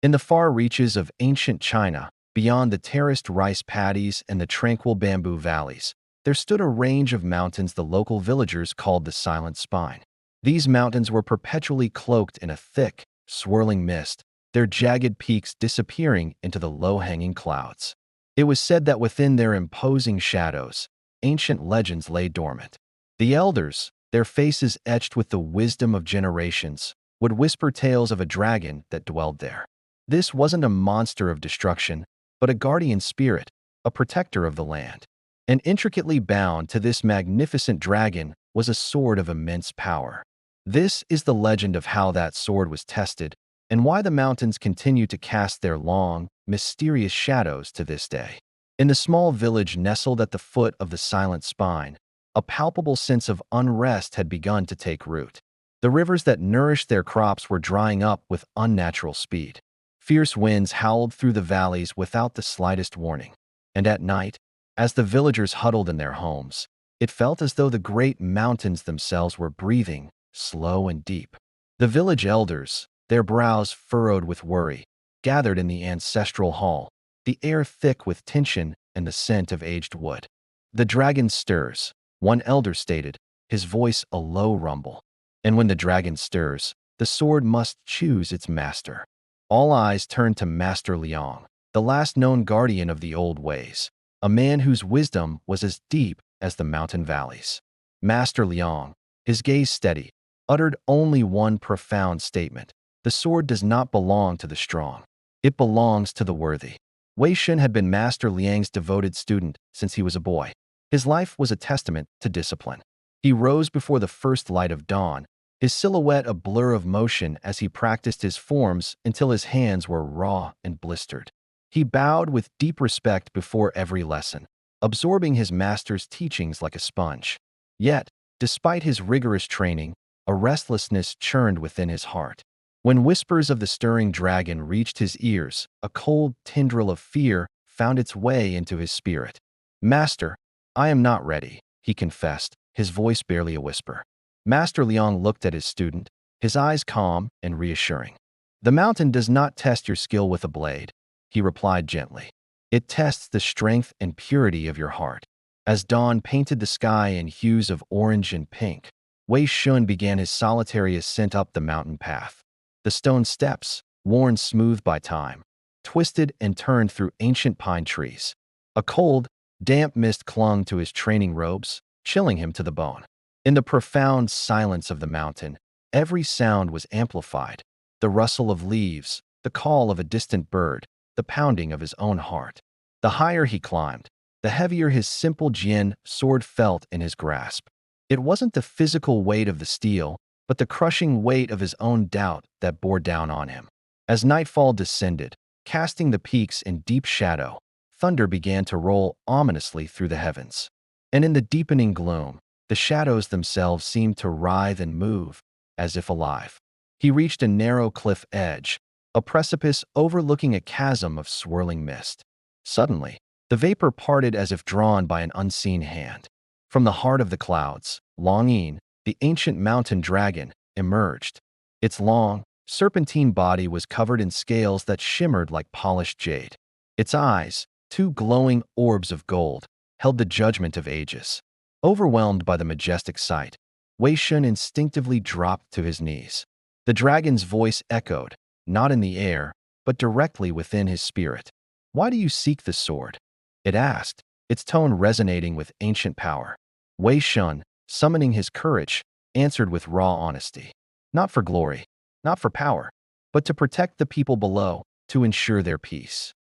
In the far reaches of ancient China, beyond the terraced rice paddies and the tranquil bamboo valleys, there stood a range of mountains the local villagers called the Silent Spine. These mountains were perpetually cloaked in a thick, swirling mist, their jagged peaks disappearing into the low-hanging clouds. It was said that within their imposing shadows, ancient legends lay dormant. The elders, their faces etched with the wisdom of generations, would whisper tales of a dragon that dwelled there. This wasn't a monster of destruction, but a guardian spirit, a protector of the land. And intricately bound to this magnificent dragon was a sword of immense power. This is the legend of how that sword was tested and why the mountains continue to cast their long, mysterious shadows to this day. In the small village nestled at the foot of the Silent Spine, a palpable sense of unrest had begun to take root. The rivers that nourished their crops were drying up with unnatural speed. Fierce winds howled through the valleys without the slightest warning. And at night, as the villagers huddled in their homes, it felt as though the great mountains themselves were breathing, slow and deep. The village elders, their brows furrowed with worry, gathered in the ancestral hall, the air thick with tension and the scent of aged wood. "The dragon stirs," one elder stated, his voice a low rumble. "And when the dragon stirs, the sword must choose its master." All eyes turned to Master Liang, the last known guardian of the old ways, a man whose wisdom was as deep as the mountain valleys. Master Liang, his gaze steady, uttered only one profound statement: "The sword does not belong to the strong. It belongs to the worthy." Wei Shun had been Master Liang's devoted student since he was a boy. His life was a testament to discipline. He rose before the first light of dawn, his silhouette a blur of motion as he practiced his forms until his hands were raw and blistered. He bowed with deep respect before every lesson, absorbing his master's teachings like a sponge. Yet, despite his rigorous training, a restlessness churned within his heart. When whispers of the stirring dragon reached his ears, a cold tendril of fear found its way into his spirit. "Master, I am not ready," he confessed, his voice barely a whisper. Master Liang looked at his student, his eyes calm and reassuring. "The mountain does not test your skill with a blade," he replied gently. "It tests the strength and purity of your heart." As dawn painted the sky in hues of orange and pink, Wei Shun began his solitary ascent up the mountain path. The stone steps, worn smooth by time, twisted and turned through ancient pine trees. A cold, damp mist clung to his training robes, chilling him to the bone. In the profound silence of the mountain, every sound was amplified: the rustle of leaves, the call of a distant bird, the pounding of his own heart. The higher he climbed, the heavier his simple jian sword felt in his grasp. It wasn't the physical weight of the steel, but the crushing weight of his own doubt that bore down on him. As nightfall descended, casting the peaks in deep shadow, thunder began to roll ominously through the heavens. And in the deepening gloom, the shadows themselves seemed to writhe and move, as if alive. He reached a narrow cliff edge, a precipice overlooking a chasm of swirling mist. Suddenly, the vapor parted as if drawn by an unseen hand. From the heart of the clouds, Longyin, the ancient mountain dragon, emerged. Its long, serpentine body was covered in scales that shimmered like polished jade. Its eyes, two glowing orbs of gold, held the judgment of ages. Overwhelmed by the majestic sight, Wei Shun instinctively dropped to his knees. The dragon's voice echoed, not in the air, but directly within his spirit. "Why do you seek the sword?" it asked, its tone resonating with ancient power. Wei Shun, summoning his courage, answered with raw honesty. "Not for glory, not for power, but to protect the people below, to ensure their peace."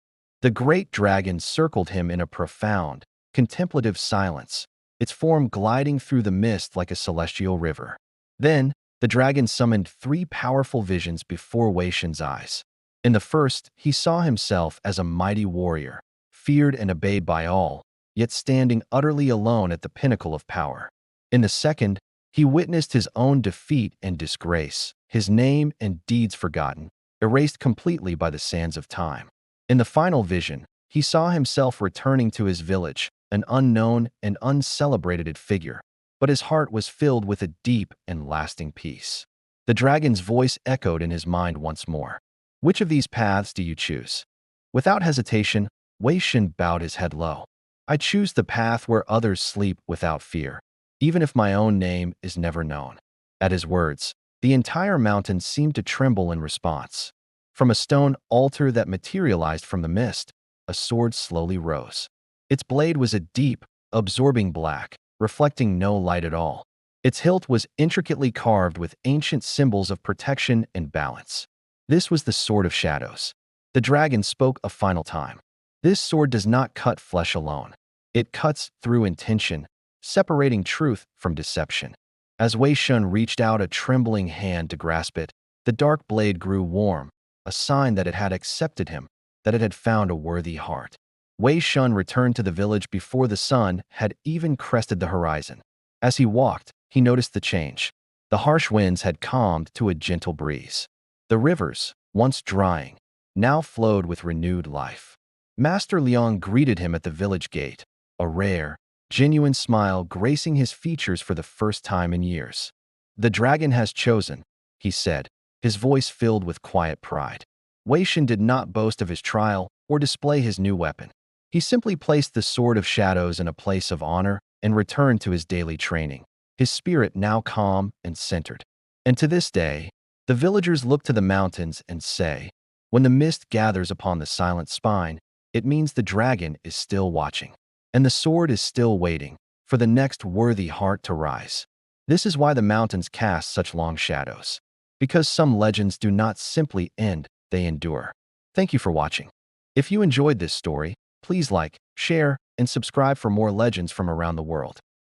The great dragon circled him in a profound, contemplative silence, its form gliding through the mist like a celestial river. Then, the dragon summoned three powerful visions before Wei Shun's eyes. In the first, he saw himself as a mighty warrior, feared and obeyed by all, yet standing utterly alone at the pinnacle of power. In the second, he witnessed his own defeat and disgrace, his name and deeds forgotten, erased completely by the sands of time. In the final vision, he saw himself returning to his village, an unknown and uncelebrated figure, but his heart was filled with a deep and lasting peace. The dragon's voice echoed in his mind once more. Which of these paths do you choose? Without hesitation, Wei Shen bowed his head low. I choose the path where others sleep without fear, even if my own name is never known. At his words, the entire mountain seemed to tremble in response. From a stone altar that materialized from the mist, a sword slowly rose. Its blade was a deep, absorbing black, reflecting no light at all. Its hilt was intricately carved with ancient symbols of protection and balance. This was the Sword of Shadows. The dragon spoke a final time. This sword does not cut flesh alone. It cuts through intention, separating truth from deception. As Wei Shun reached out a trembling hand to grasp it, the dark blade grew warm, a sign that it had accepted him, that it had found a worthy heart. Wei Shun returned to the village before the sun had even crested the horizon. As he walked, he noticed the change. The harsh winds had calmed to a gentle breeze. The rivers, once drying, now flowed with renewed life. Master Liang greeted him at the village gate, a rare, genuine smile gracing his features for the first time in years. "The dragon has chosen," he said, his voice filled with quiet pride. Wei Shen did not boast of his trial or display his new weapon. He simply placed the Sword of Shadows in a place of honor and returned to his daily training, his spirit now calm and centered. And to this day, the villagers look to the mountains and say, when the mist gathers upon the silent spine, it means the dragon is still watching, and the sword is still waiting for the next worthy heart to rise. This is why the mountains cast such long shadows, because some legends do not simply end, they endure. Thank you for watching. If you enjoyed this story, please like, share, and subscribe for more legends from around the world.